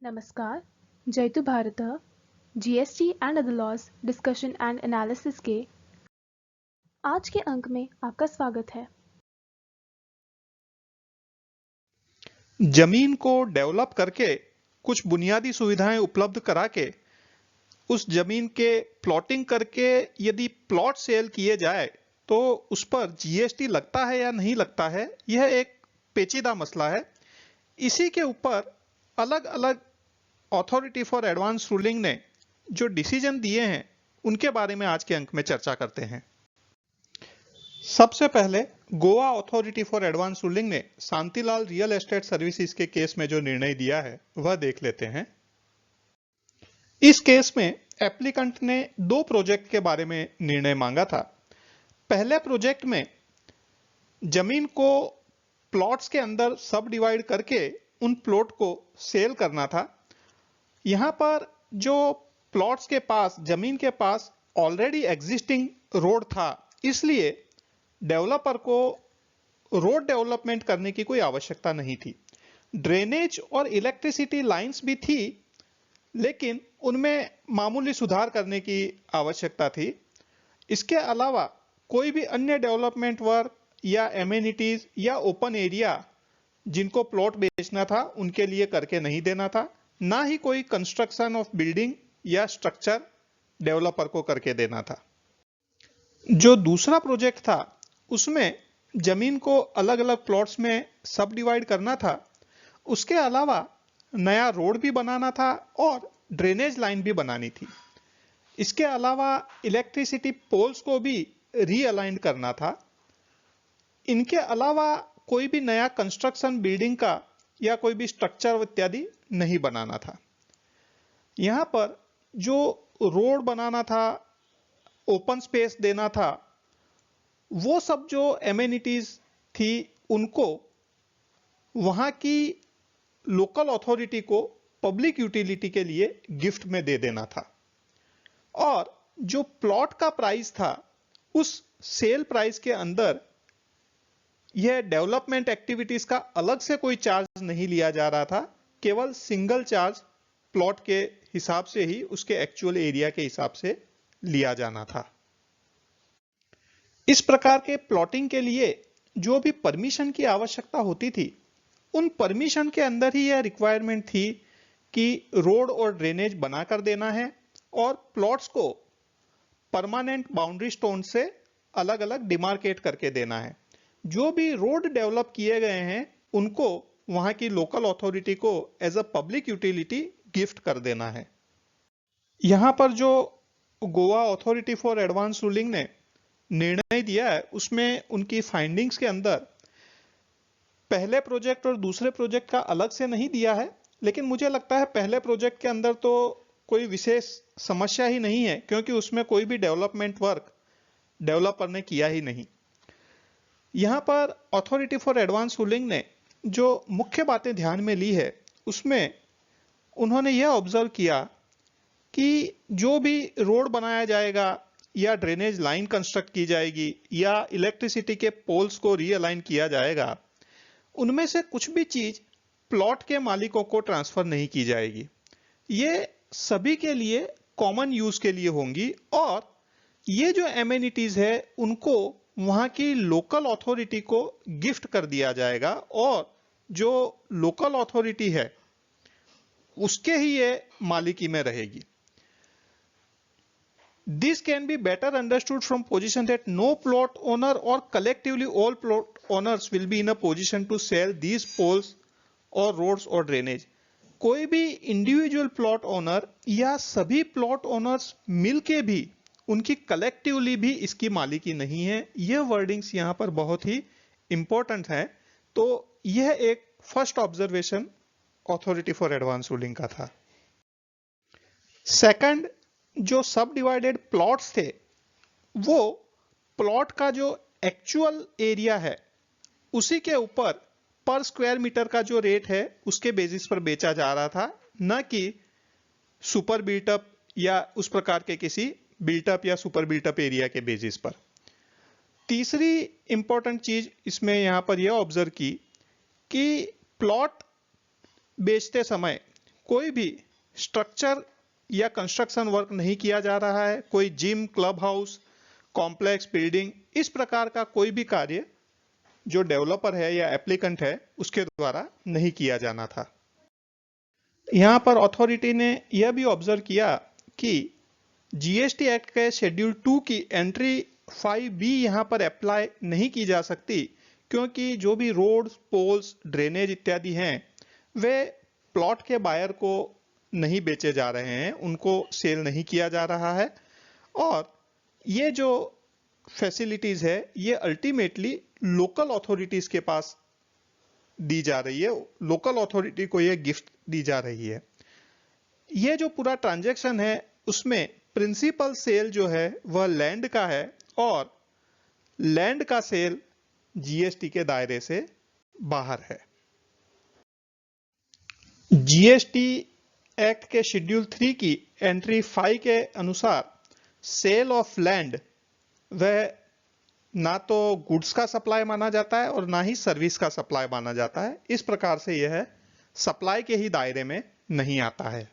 नमस्कार, जयतु भारतः GST and other laws discussion and analysis के आज के अंक में आपका स्वागत है। जमीन को डेवलप करके कुछ बुनियादी सुविधाएं उपलब्ध करा के उस जमीन के प्लॉटिंग करके यदि प्लॉट सेल किए जाए तो उस पर जीएसटी लगता है या नहीं लगता है, यह एक पेचीदा मसला है। इसी के ऊपर अलग अलग अथॉरिटी फॉर एडवांस रूलिंग ने जो डिसीजन दिए हैं उनके बारे में आज के अंक में चर्चा करते हैं। सबसे पहले Goa authority for advance ruling ने शांतिलाल रियल एस्टेट सर्विसेज के केस में जो निर्णय दिया है वह देख लेते हैं। इस केस में एप्लीकेंट ने दो प्रोजेक्ट के बारे में निर्णय मांगा था। पहले प्रोजेक्ट में जमीन को प्लॉट्स के अंदर सब डिवाइड करके उन प्लॉट को सेल करना था। यहां पर जो प्लॉट्स के पास, जमीन के पास ऑलरेडी एग्जिस्टिंग रोड था, इसलिए डेवलपर को रोड डेवलपमेंट करने की कोई आवश्यकता नहीं थी। ड्रेनेज और इलेक्ट्रिसिटी लाइंस भी थी, लेकिन उनमें मामूली सुधार करने की आवश्यकता थी। इसके अलावा कोई भी अन्य डेवलपमेंट वर्क या एमेनिटीज या ओपन एरिया जिनको प्लॉट बेचना था उनके लिए करके नहीं देना था, ना ही कोई कंस्ट्रक्शन ऑफ बिल्डिंग या स्ट्रक्चर डेवलपर को करके देना था। जो दूसरा प्रोजेक्ट था उसमें जमीन को अलग अलग प्लॉट्स में सब डिवाइड करना था। उसके अलावा नया रोड भी बनाना था और ड्रेनेज लाइन भी बनानी थी। इसके अलावा इलेक्ट्रिसिटी पोल्स को भी रीअलाइन करना था। इनके अलावा कोई भी नया कंस्ट्रक्शन बिल्डिंग का या कोई भी स्ट्रक्चर इत्यादि नहीं बनाना था। यहां पर जो रोड बनाना था, ओपन स्पेस देना था, वो सब जो एमेनिटीज थी उनको वहां की लोकल अथॉरिटी को पब्लिक यूटिलिटी के लिए गिफ्ट में दे देना था। और जो प्लॉट का प्राइस था उस सेल प्राइस के अंदर यह डेवलपमेंट एक्टिविटीज का अलग से कोई चार्ज नहीं लिया जा रहा था, केवल सिंगल चार्ज प्लॉट के हिसाब से ही, उसके एक्चुअल एरिया के हिसाब से लिया जाना था। इस प्रकार के प्लॉटिंग के लिए जो भी परमिशन की आवश्यकता होती थी, उन परमिशन के अंदर ही यह रिक्वायरमेंट थी कि रोड और ड्रेनेज बनाकर देना है और प्लॉट्स को परमानेंट बाउंड्री स्टोन से अलग अलग डिमार्केट करके देना है। जो भी रोड डेवलप किए गए हैं उनको वहां की लोकल अथॉरिटी को as a public utility gift कर देना है। यहां पर जो Goa authority for advance ruling ने निर्णय दिया है उसमें उनकी फाइंडिंग्स के अंदर पहले प्रोजेक्ट और दूसरे प्रोजेक्ट का अलग से नहीं दिया है, लेकिन मुझे लगता है पहले प्रोजेक्ट के अंदर तो कोई विशेष समस्या ही नहीं है, क्योंकि उसमें कोई भी डेवलपमेंट वर्क डेवलपर ने किया ही नहीं। यहां पर अथॉरिटी फॉर एडवांस रूलिंग ने जो मुख्य बातें ध्यान में ली है उसमें उन्होंने यह ऑब्जर्व किया कि जो भी रोड बनाया जाएगा या ड्रेनेज लाइन कंस्ट्रक्ट की जाएगी या इलेक्ट्रिसिटी के पोल्स को रीअलाइन किया जाएगा, उनमें से कुछ भी चीज प्लॉट के मालिकों को ट्रांसफर नहीं की जाएगी। ये सभी के लिए कॉमन यूज के लिए होंगी और ये जो एमेनिटीज है उनको वहां की लोकल अथॉरिटी को गिफ्ट कर दिया जाएगा और जो लोकल अथॉरिटी है उसके ही ये मालिकी में रहेगी। This can be better understood from position that no plot owner or collectively all plot owners will be in a position to sell these poles or roads or drainage. कोई भी individual plot owner या सभी plot owners मिलके भी, उनकी collectively भी इसकी मालिकी नहीं है। यह वर्डिंग्स यहां पर बहुत ही इंपॉर्टेंट है। तो यह एक first observation authority for advance ruling का था। सेकंड, जो सब डिवाइडेड प्लॉट्स थे वो प्लॉट का जो एक्चुअल एरिया है उसी के ऊपर पर स्क्वायर मीटर का जो रेट है उसके बेसिस पर बेचा जा रहा था, न कि सुपर बिल्टअप या उस प्रकार के किसी बिल्टअप या सुपर बिल्टअप एरिया के बेसिस पर। तीसरी इंपॉर्टेंट चीज इसमें यहां पर यह ऑब्जर्व की कि प्लॉट बेचते समय कोई भी स्ट्रक्चर या कंस्ट्रक्शन वर्क नहीं किया जा रहा है, कोई gym, club house, complex, building, इस प्रकार का कोई भी कार्य जो डेवलपर है या एप्लीकेंट है उसके द्वारा नहीं किया जाना था। यहां पर अथॉरिटी ने यह भी ऑब्जर्व किया कि जीएसटी एक्ट के शेड्यूल 2 की एंट्री 5B यहां पर अप्लाई नहीं की जा सकती, क्योंकि जो भी रोड्स, पोल्स, ड्रेनेज इत्यादि हैं वे प्लॉट के बायर को नहीं बेचे जा रहे हैं, उनको सेल नहीं किया जा रहा है, और ये जो फैसिलिटीज है ये अल्टीमेटली लोकल अथॉरिटीज के पास दी जा रही है, लोकल अथॉरिटी को ये गिफ्ट दी जा रही है। ये जो पूरा ट्रांजैक्शन है उसमें प्रिंसिपल सेल जो है वह लैंड का है, और लैंड का सेल जीएसटी के दायरे से बाहर है। जीएसटी एक्ट के शेड्यूल 3 की एंट्री 5 के अनुसार सेल ऑफ लैंड वह ना तो गुड्स का सप्लाई माना जाता है और ना ही सर्विस का सप्लाई माना जाता है। इस प्रकार से यह सप्लाई के ही दायरे में नहीं आता है।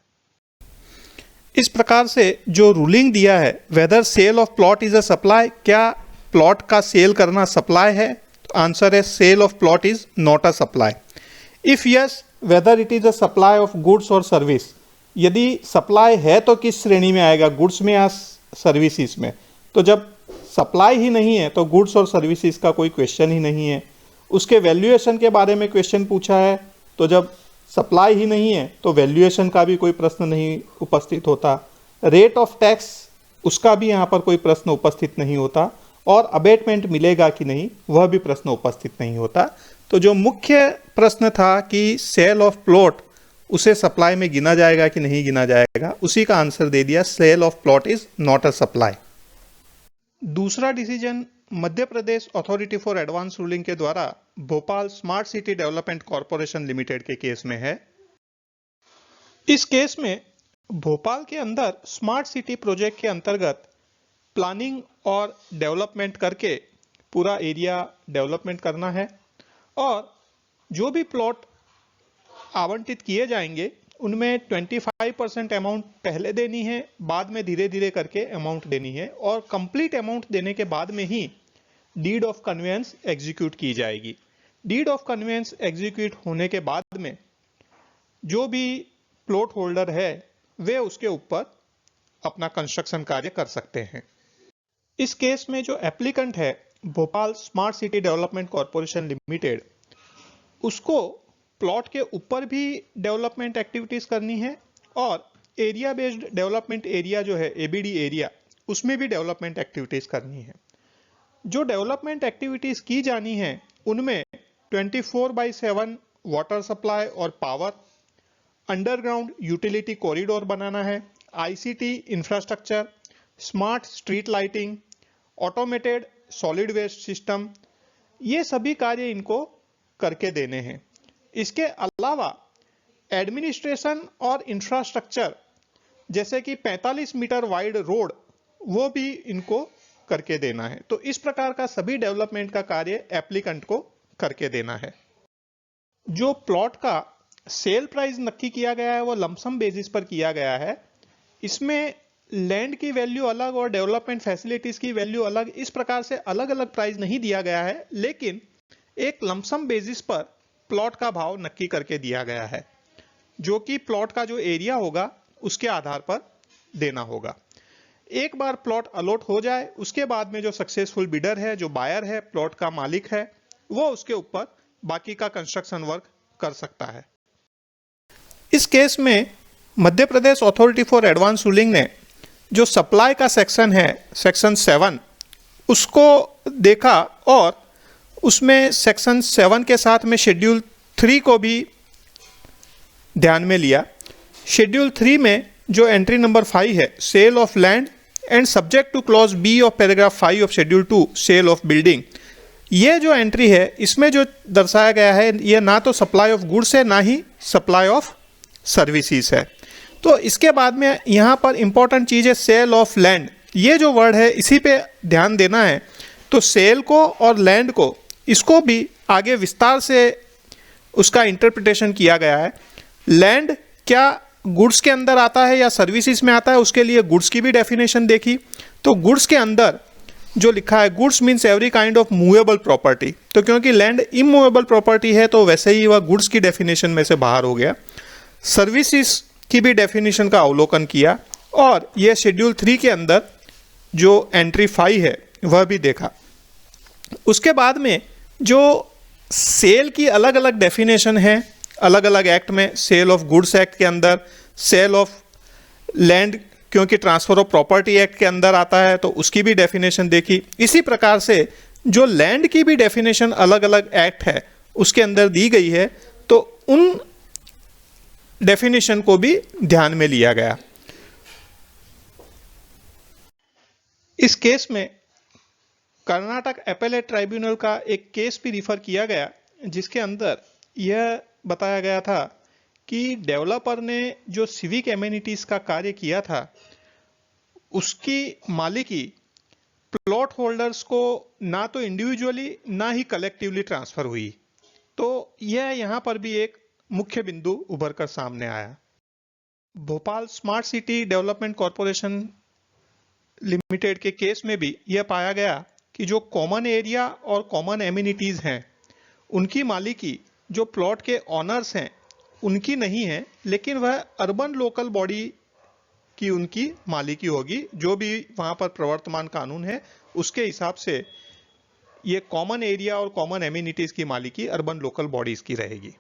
इस प्रकार से जो रूलिंग दिया है, whether sale of plot is a supply, क्या प्लॉट का सेल करना सप्लाई है? तो आंसर है sale of plot is not a supply. If yes, whether it is a supply of goods और सर्विस, यदि सप्लाई है तो किस श्रेणी में आएगा, गुड्स में या सर्विसेज में? तो जब सप्लाई ही नहीं है तो गुड्स और सर्विसेज का कोई क्वेश्चन ही नहीं है। उसके वैल्यूएशन के बारे में क्वेश्चन पूछा है, तो जब सप्लाई ही नहीं है तो वैल्यूएशन का भी कोई प्रश्न नहीं उपस्थित होता। रेट ऑफ टैक्स, उसका भी यहाँ पर कोई प्रश्न उपस्थित नहीं होता, और अबेटमेंट मिलेगा कि नहीं वह भी प्रश्न उपस्थित नहीं होता। तो जो मुख्य प्रश्न था कि सेल ऑफ प्लॉट, उसे सप्लाई में गिना जाएगा कि नहीं गिना जाएगा, उसी का आंसर दे दिया, sale of plot is not a supply. दूसरा decision Madhya Pradesh authority for advance ruling के द्वारा Bhopal smart city development corporation limited के केस में है। इस केस में भोपाल के अंदर स्मार्ट सिटी प्रोजेक्ट के अंतर्गत प्लानिंग और डेवलपमेंट करके पूरा एरिया डेवलपमेंट करना है, और जो भी प्लॉट आवंटित किए जाएंगे उनमें 25% अमाउंट पहले देनी है, बाद में धीरे धीरे करके अमाउंट देनी है, और कंप्लीट अमाउंट देने के बाद में ही डीड ऑफ कन्वेंस एग्जीक्यूट की जाएगी। डीड ऑफ कन्वेंस एग्जीक्यूट होने के बाद में जो भी प्लॉट होल्डर है वे उसके ऊपर अपना कंस्ट्रक्शन कार्य कर सकते हैं। इस केस में जो एप्लीकेंट है Bhopal smart city development corporation limited, उसको प्लॉट के ऊपर भी डेवलपमेंट एक्टिविटीज करनी है, और एरिया बेस्ड डेवलपमेंट एरिया जो है एबीडी एरिया, उसमें भी डेवलपमेंट एक्टिविटीज करनी है। जो डेवलपमेंट एक्टिविटीज की जानी है उनमें 24/7 वाटर सप्लाई और पावर, अंडरग्राउंड यूटिलिटी कॉरिडोर बनाना है, ICT infrastructure, smart street lighting, automated solid waste system, ये सभी कार्य इनको करके देने हैं। इसके अलावा एडमिनिस्ट्रेशन और इंफ्रास्ट्रक्चर, जैसे कि 45 मीटर वाइड रोड, वो भी इनको करके देना है। तो इस प्रकार का सभी डेवलपमेंट का कार्य एप्लीकेंट को करके देना है। जो प्लॉट का सेल प्राइस नक्की किया गया है वो लमसम बेसिस पर किया गया है। इसमें लैंड की वैल्यू अलग और डेवलपमेंट फैसिलिटीज की वैल्यू अलग, इस प्रकार से अलग अलग प्राइस नहीं दिया गया है, लेकिन एक लमसम बेसिस पर प्लॉट का भाव नक्की करके दिया गया है, जो कि प्लॉट का जो एरिया होगा उसके आधार पर देना होगा। एक बार प्लॉट अलॉट हो जाए उसके बाद में जो सक्सेसफुल बिडर है, जो बायर है, प्लॉट का मालिक है, वो उसके ऊपर बाकी का कंस्ट्रक्शन वर्क कर सकता है। इस केस में मध्य Pradesh authority for advance ruling ने जो सप्लाई का सेक्शन है, सेक्शन 7, उसको देखा और उसमें सेक्शन 7 के साथ में शेड्यूल 3 को भी ध्यान में लिया। शेड्यूल 3 में जो एंट्री नंबर 5 है, sale of land and subject to clause B of paragraph 5 of schedule 2, sale of building, ये जो एंट्री है इसमें जो दर्शाया गया है ये ना तो सप्लाई ऑफ गुड्स है ना ही सप्लाई ऑफ सर्विसेज है। तो इसके बाद में यहाँ पर इंपॉर्टेंट चीज़ है सेल ऑफ लैंड, ये जो वर्ड है इसी पे ध्यान देना है। तो सेल को और लैंड को, इसको भी आगे विस्तार से उसका इंटरप्रिटेशन किया गया है। लैंड क्या गुड्स के अंदर आता है या सर्विसेज में आता है, उसके लिए गुड्स की भी डेफिनेशन देखी। तो गुड्स के अंदर जो लिखा है, goods means every kind of movable property, तो क्योंकि लैंड इमूवेबल प्रॉपर्टी है तो वैसे ही वह गुड्स की डेफिनेशन में से बाहर हो गया। सर्विसेज की भी डेफिनेशन का अवलोकन किया और यह शेड्यूल 3 के अंदर जो एंट्री 5 है वह भी देखा। उसके बाद में जो सेल की अलग अलग डेफिनेशन है अलग अलग एक्ट में, सेल ऑफ गुड्स एक्ट के अंदर, सेल ऑफ लैंड क्योंकि ट्रांसफर ऑफ प्रॉपर्टी एक्ट के अंदर आता है तो उसकी भी डेफिनेशन देखी। इसी प्रकार से जो लैंड की भी डेफिनेशन अलग अलग एक्ट है उसके अंदर दी गई है, तो उन डेफिनेशन को भी ध्यान में लिया गया। इस केस में कर्नाटक एपेलेट ट्राइब्यूनल का एक केस भी रिफर किया गया जिसके अंदर यह बताया गया था कि डेवलपर ने जो सिविक एमेनिटीज का कार्य किया था उसकी मालिकी प्लॉट होल्डर्स को ना तो इंडिविजुअली ना ही कलेक्टिवली ट्रांसफर हुई। तो यह यहां पर भी एक मुख्य बिंदु उभर कर सामने आया। Bhopal smart city development corporation limited के केस में भी यह पाया गया कि जो कॉमन एरिया और कॉमन एमिनिटीज हैं उनकी मालिकी जो प्लॉट के ऑनर्स हैं उनकी नहीं है, लेकिन वह अर्बन लोकल बॉडी की उनकी मालिकी होगी। जो भी वहां पर प्रवर्तमान कानून है उसके हिसाब से ये कॉमन एरिया और कॉमन एमिनिटीज की मालिकी अर्बन लोकल बॉडीज की रहेगी।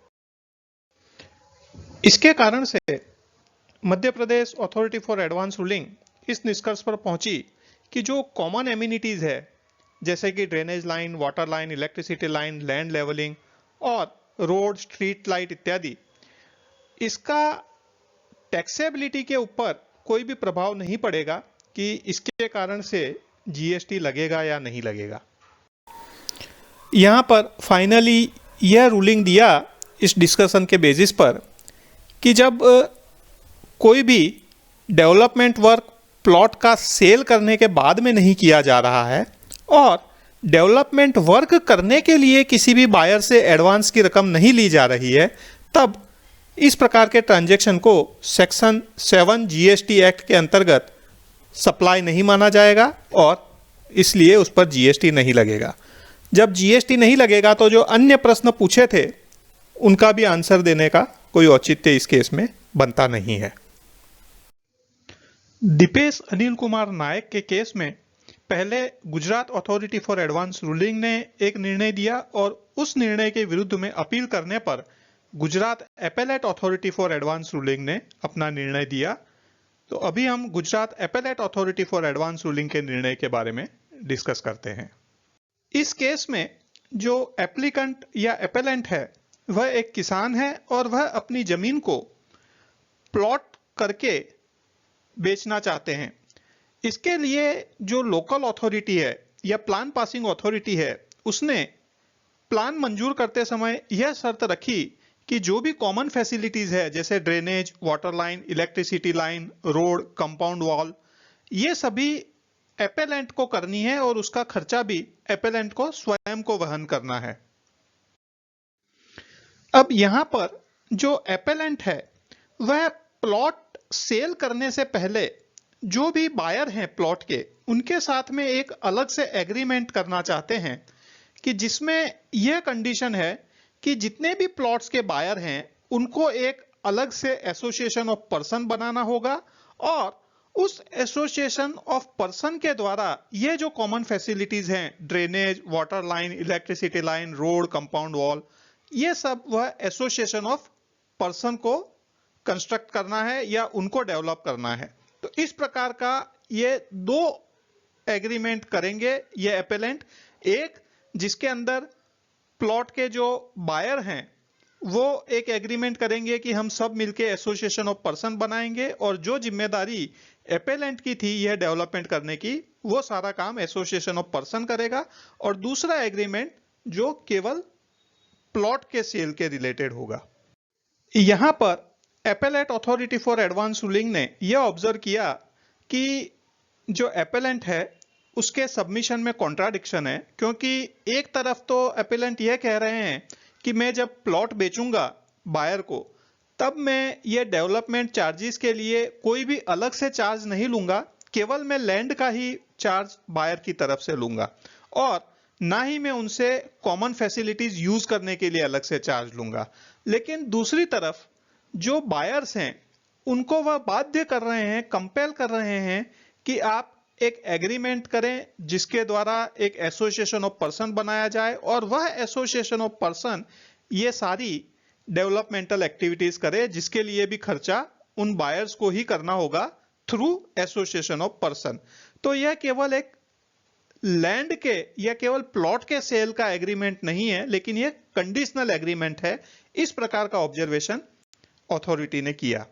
इसके कारण से मध्य Pradesh authority for advance ruling इस निष्कर्ष पर पहुंची कि जो कॉमन एमिनिटीज है जैसे कि drainage line, water line, electricity line, land levelling और रोड, स्ट्रीट लाइट इत्यादि, इसका टैक्सेबिलिटी के ऊपर कोई भी प्रभाव नहीं पड़ेगा कि इसके कारण से जीएसटी लगेगा या नहीं लगेगा। यहां पर फाइनली यह रूलिंग दिया इस डिस्कशन के बेसिस पर कि जब कोई भी डेवलपमेंट वर्क प्लॉट का सेल करने के बाद में नहीं किया जा रहा है और डेवलपमेंट वर्क करने के लिए किसी भी बायर से एडवांस की रकम नहीं ली जा रही है, तब इस प्रकार के ट्रांजैक्शन को सेक्शन 7 जीएसटी एक्ट के अंतर्गत सप्लाई नहीं माना जाएगा और इसलिए उस पर जीएसटी नहीं लगेगा। जब जीएसटी नहीं लगेगा तो जो अन्य प्रश्न पूछे थे उनका भी आंसर देने का कोई औचित्य इस केस में बनता नहीं है। दीपेश अनिल कुमार नायक के केस में पहले Gujarat authority for advance ruling ने एक निर्णय दिया और उस निर्णय के विरुद्ध में अपील करने पर Gujarat appellate authority for advance ruling ने अपना निर्णय दिया। तो अभी हम Gujarat appellate authority for advance ruling के निर्णय के बारे में डिस्कस करते हैं। इस केस में जो एप्लीकेंट या एपेलेंट है वह एक किसान है और वह अपनी जमीन को प्लॉट करके बेचना चाहते हैं। इसके लिए जो लोकल अथॉरिटी है या प्लान पासिंग अथॉरिटी है उसने प्लान मंजूर करते समय यह शर्त रखी कि जो भी कॉमन फैसिलिटीज है जैसे drainage, water line, electricity line, road, compound wall, ये सभी एपेलेंट को करनी है और उसका खर्चा भी एपेलेंट को स्वयं को वहन करना है। अब यहां पर जो एपेलेंट है वह प्लॉट सेल करने से पहले जो भी बायर हैं प्लॉट के उनके साथ में एक अलग से एग्रीमेंट करना चाहते हैं कि जिसमें यह कंडीशन है कि जितने भी प्लॉट्स के बायर हैं उनको एक अलग से एसोसिएशन ऑफ पर्सन बनाना होगा और उस एसोसिएशन ऑफ पर्सन के द्वारा ये जो कॉमन फैसिलिटीज हैं drainage, water line, electricity line, road, compound wall, ये सब वह एसोसिएशन ऑफ पर्सन को कंस्ट्रक्ट करना है या उनको डेवलप करना है। तो इस प्रकार का ये दो एग्रीमेंट करेंगे ये एपेलेंट, एक जिसके अंदर प्लॉट के जो बायर हैं वो एक एग्रीमेंट करेंगे कि हम सब मिलके एसोसिएशन ऑफ पर्सन बनाएंगे और जो जिम्मेदारी एपेलेंट की थी यह डेवलपमेंट करने की वो सारा काम एसोसिएशन ऑफ पर्सन करेगा, और दूसरा एग्रीमेंट जो केवल प्लॉट के सेल के रिलेटेड होगा। यहां पर appellate authority for advance ruling ने यह ऑब्जर्व किया कि जो एपेलेंट है उसके सबमिशन में कॉन्ट्राडिक्शन है, क्योंकि एक तरफ तो एपेलेंट यह कह रहे हैं कि मैं जब प्लॉट बेचूंगा बायर को तब मैं ये डेवलपमेंट चार्जेस के लिए कोई भी अलग से चार्ज नहीं लूंगा, केवल मैं लैंड का ही चार्ज बायर की तरफ से लूंगा और ना ही मैं उनसे कॉमन फैसिलिटीज यूज करने के लिए अलग से चार्ज लूंगा। लेकिन दूसरी तरफ जो बायर्स हैं उनको वह बाध्य कर रहे हैं, कंपेल कर रहे हैं कि आप एक एग्रीमेंट करें जिसके द्वारा एक एसोसिएशन ऑफ पर्सन बनाया जाए और वह एसोसिएशन ऑफ पर्सन ये सारी डेवलपमेंटल एक्टिविटीज करे, जिसके लिए भी खर्चा उन बायर्स को ही करना होगा थ्रू एसोसिएशन ऑफ पर्सन। तो यह केवल एक लैंड के या केवल प्लॉट के सेल का एग्रीमेंट नहीं है, लेकिन यह कंडीशनल एग्रीमेंट है। इस प्रकार का ऑब्जर्वेशन अथॉरिटी ने किया।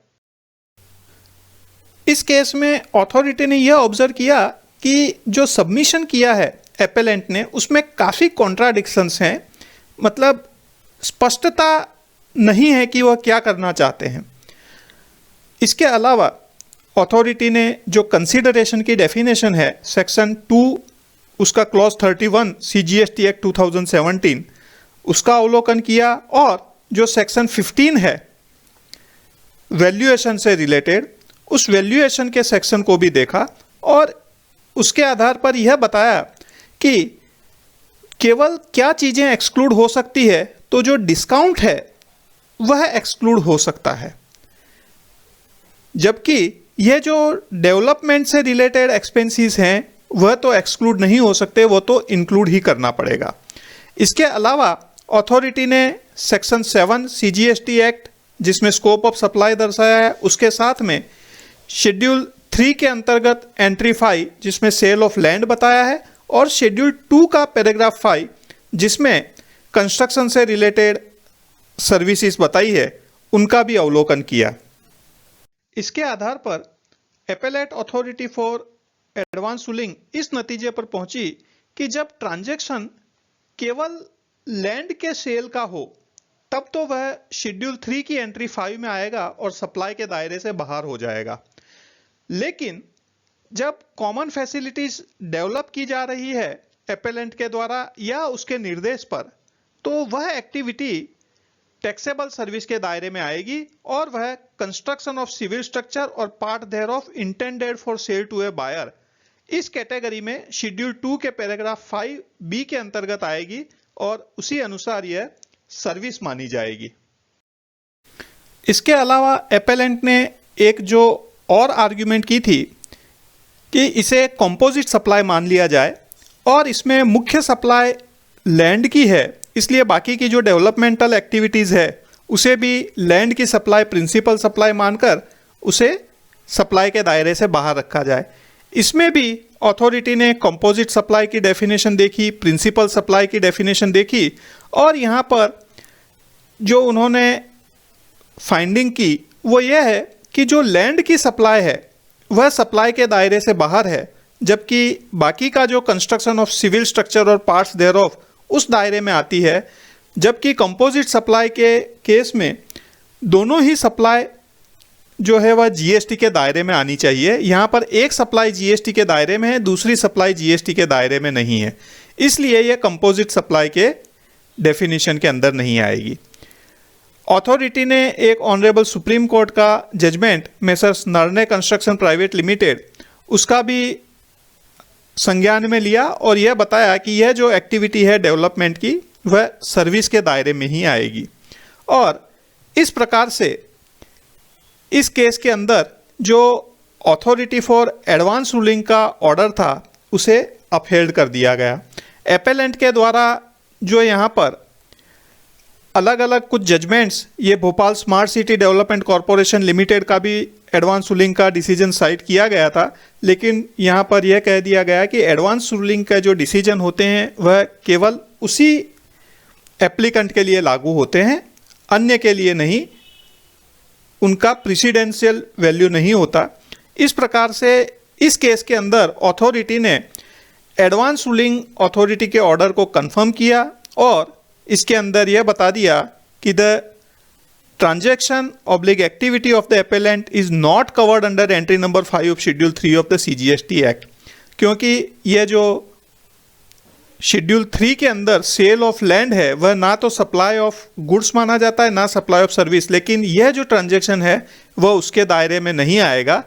इस केस में अथॉरिटी ने यह ऑब्जर्व किया कि जो सबमिशन किया है एपेलेंट ने उसमें काफी कॉन्ट्राडिक्शंस हैं, मतलब स्पष्टता नहीं है कि वह क्या करना चाहते हैं। इसके अलावा अथॉरिटी ने जो कंसीडरेशन की डेफिनेशन है सेक्शन 2 उसका क्लॉज 31 CGST एक्ट 2017 उसका अवलोकन किया और जो सेक्शन 15 है वैल्यूएशन से रिलेटेड उस वैल्यूएशन के सेक्शन को भी देखा और उसके आधार पर यह बताया कि केवल क्या चीजें एक्सक्लूड हो सकती है, तो जो डिस्काउंट है वह एक्सक्लूड हो सकता है, जबकि यह जो डेवलपमेंट से रिलेटेड एक्सपेंसेस हैं वह तो एक्सक्लूड नहीं हो सकते, वो तो इंक्लूड ही करना पड़ेगा। इसके अलावा अथॉरिटी ने सेक्शन 7 CGST एक्ट जिसमें स्कोप ऑफ सप्लाई दर्शाया है उसके साथ में शेड्यूल 3 के अंतर्गत एंट्री 5 जिसमें सेल ऑफ लैंड बताया है और शेड्यूल 2 का पैराग्राफ 5 जिसमें कंस्ट्रक्शन से रिलेटेड सर्विसेज बताई है उनका भी अवलोकन किया। इसके आधार पर appellate authority for advance ruling इस नतीजे पर पहुंची कि जब ट्रांजैक्शन केवल लैंड के सेल का हो तब तो वह शेड्यूल 3 की एंट्री 5 में आएगा और सप्लाई के दायरे से बाहर हो जाएगा। लेकिन जब कॉमन फैसिलिटीज डेवलप की जा रही है एपेलेंट के द्वारा या उसके निर्देश पर, तो वह एक्टिविटी टैक्सेबल सर्विस के दायरे में आएगी और वह कंस्ट्रक्शन ऑफ सिविल स्ट्रक्चर और part thereof intended for sale to a buyer इस कैटेगरी में शेड्यूल 2 के पैराग्राफ 5B के अंतर्गत आएगी और उसी अनुसार यह सर्विस मानी जाएगी। इसके अलावा एपेलेंट ने एक जो और आर्ग्यूमेंट की थी कि इसे कंपोजिट सप्लाई मान लिया जाए और इसमें मुख्य सप्लाई लैंड की है, इसलिए बाकी की जो डेवलपमेंटल एक्टिविटीज़ है उसे भी लैंड की सप्लाई प्रिंसिपल सप्लाई मानकर उसे सप्लाई के दायरे से बाहर रखा जाए। इसमें भी अथॉरिटी ने कंपोजिट सप्लाई की डेफिनेशन देखी, प्रिंसिपल सप्लाई की डेफिनेशन देखी और यहाँ पर जो उन्होंने फाइंडिंग की वो यह है कि जो लैंड की सप्लाई है वह सप्लाई के दायरे से बाहर है, जबकि बाकी का जो कंस्ट्रक्शन ऑफ सिविल स्ट्रक्चर और पार्ट्स देयर ऑफ उस दायरे में आती है। जबकि कंपोजिट सप्लाई के केस में दोनों ही सप्लाई जो है वह जीएसटी के दायरे में आनी चाहिए। यहाँ पर एक सप्लाई जीएसटी के दायरे में है, दूसरी सप्लाई जीएसटी के दायरे में नहीं है, इसलिए यह कंपोजिट सप्लाई के डेफिनेशन के अंदर नहीं आएगी। अथॉरिटी ने एक ऑनरेबल सुप्रीम कोर्ट का judgment messrs Narne construction private limited उसका भी संज्ञान में लिया और यह बताया कि यह जो एक्टिविटी है डेवलपमेंट की वह सर्विस के दायरे में ही आएगी। और इस प्रकार से इस केस के अंदर जो अथॉरिटी फॉर एडवांस रूलिंग का ऑर्डर था उसे अपहेल्ड कर दिया गया। एपेलेंट के द्वारा जो यहाँ पर अलग अलग कुछ जजमेंट्स, ये Bhopal smart city development corporation limited का भी एडवांस रूलिंग का डिसीजन साइट किया गया था, लेकिन यहाँ पर यह कह दिया गया कि एडवांस रूलिंग का जो डिसीजन होते हैं वह केवल उसी एप्लीकेंट के लिए लागू होते हैं, अन्य के लिए नहीं, उनका प्रेसिडेंशियल वैल्यू नहीं होता। इस प्रकार से इस केस के अंदर अथॉरिटी ने एडवांस रूलिंग अथॉरिटी के ऑर्डर को कंफर्म किया और इसके अंदर यह बता दिया कि the transaction oblique activity of the appellant is not covered under entry number 5 of schedule 3 of the CGST act, क्योंकि यह जो शेड्यूल 3 के अंदर सेल ऑफ लैंड है वह ना तो सप्लाई ऑफ गुड्स माना जाता है ना सप्लाई ऑफ सर्विस, लेकिन यह जो ट्रांजैक्शन है वह उसके दायरे में नहीं आएगा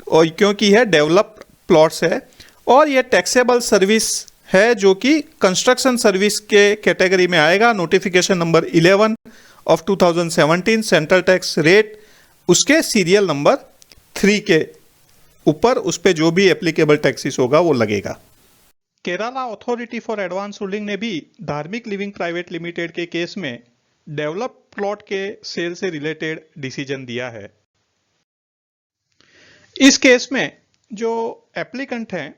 और क्योंकि यह डेवलप्ड प्लॉट्स है और यह टैक्सेबल सर्विस है जो कि कंस्ट्रक्शन सर्विस के कैटेगरी में आएगा। Notification number 11 of 2017 central tax rate उसके सीरियल नंबर 3 के ऊपर उस पे जो भी एप्लीकेबल टैक्सेस होगा वो लगेगा। Kerala authority for advance ruling ने भी धार्मिक लिविंग प्राइवेट लिमिटेड के केस में डेवलप प्लॉट के सेल से रिलेटेड डिसीजन दिया है। इस केस में जो एप्लीकेंट हैं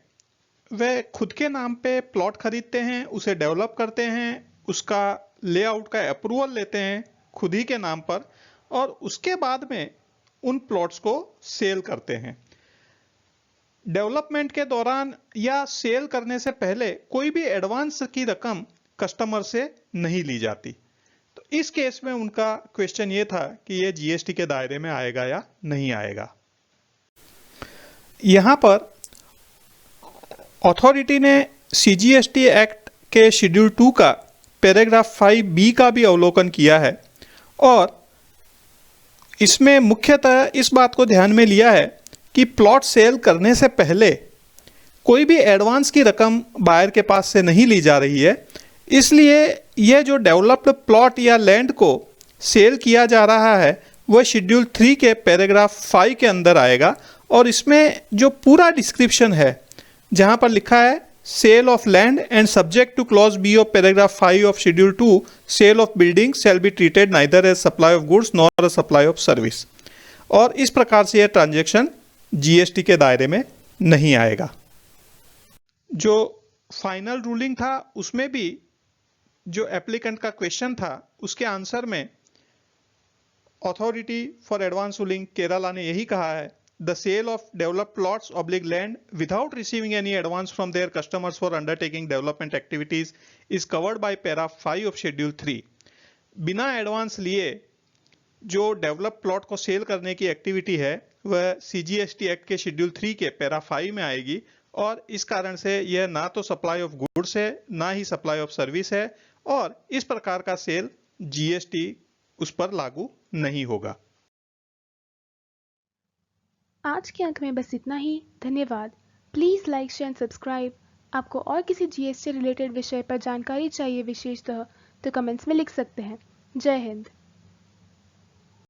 वे खुद के नाम पे प्लॉट खरीदते हैं, उसे डेवलप करते हैं, उसका लेआउट का अप्रूवल लेते हैं खुद ही के नाम पर और उसके बाद में उन प्लॉट्स को सेल करते हैं। डेवलपमेंट के दौरान या सेल करने से पहले कोई भी एडवांस की रकम कस्टमर से नहीं ली जाती। तो इस केस में उनका क्वेश्चन ये था कि ये जीएसटी के दायरे में आएगा या नहीं आएगा। यहां पर अथॉरिटी ने सीजीएसटी एक्ट के शेड्यूल 2 का पैराग्राफ 5B का भी अवलोकन किया है और इसमें मुख्यतः इस बात को ध्यान में लिया है कि प्लॉट सेल करने से पहले कोई भी एडवांस की रकम बायर के पास से नहीं ली जा रही है, इसलिए यह जो डेवलप्ड प्लॉट या लैंड को सेल किया जा रहा है वह शेड्यूल 3 के पैराग्राफ 5 के अंदर आएगा और इसमें जो पूरा डिस्क्रिप्शन है जहां पर लिखा है sale of land and subject to clause B of paragraph 5 of schedule 2 sale of building shall be treated neither as supply of goods nor a supply of service, और इस प्रकार से यह ट्रांजैक्शन जीएसटी के दायरे में नहीं आएगा। जो फाइनल रूलिंग था उसमें भी जो एप्लीकेंट का क्वेश्चन था उसके आंसर में authority for advance ruling Kerala ने यही कहा है, the sale of developed plots oblique land without receiving any advance from their customers for undertaking development activities is covered by para 5 of schedule 3। बिना advance लिए जो डेवलप प्लॉट को cell करने की एक्टिविटी है वह सीजीएसटी एक्ट के schedule 3 के पैरा 5 में आएगी और इस कारण से यह ना तो सप्लाई ऑफ गुड्स है ना ही सप्लाई ऑफ सर्विस है और इस प्रकार का सेल जीएसटी उस पर लागू नहीं होगा। आज के अंक में बस इतना ही। धन्यवाद। Please like share and subscribe. आपको और किसी जीएसटी रिलेटेड विषय पर जानकारी चाहिए विशेषतः तो कमेंट्स में लिख सकते हैं। जय हिंद।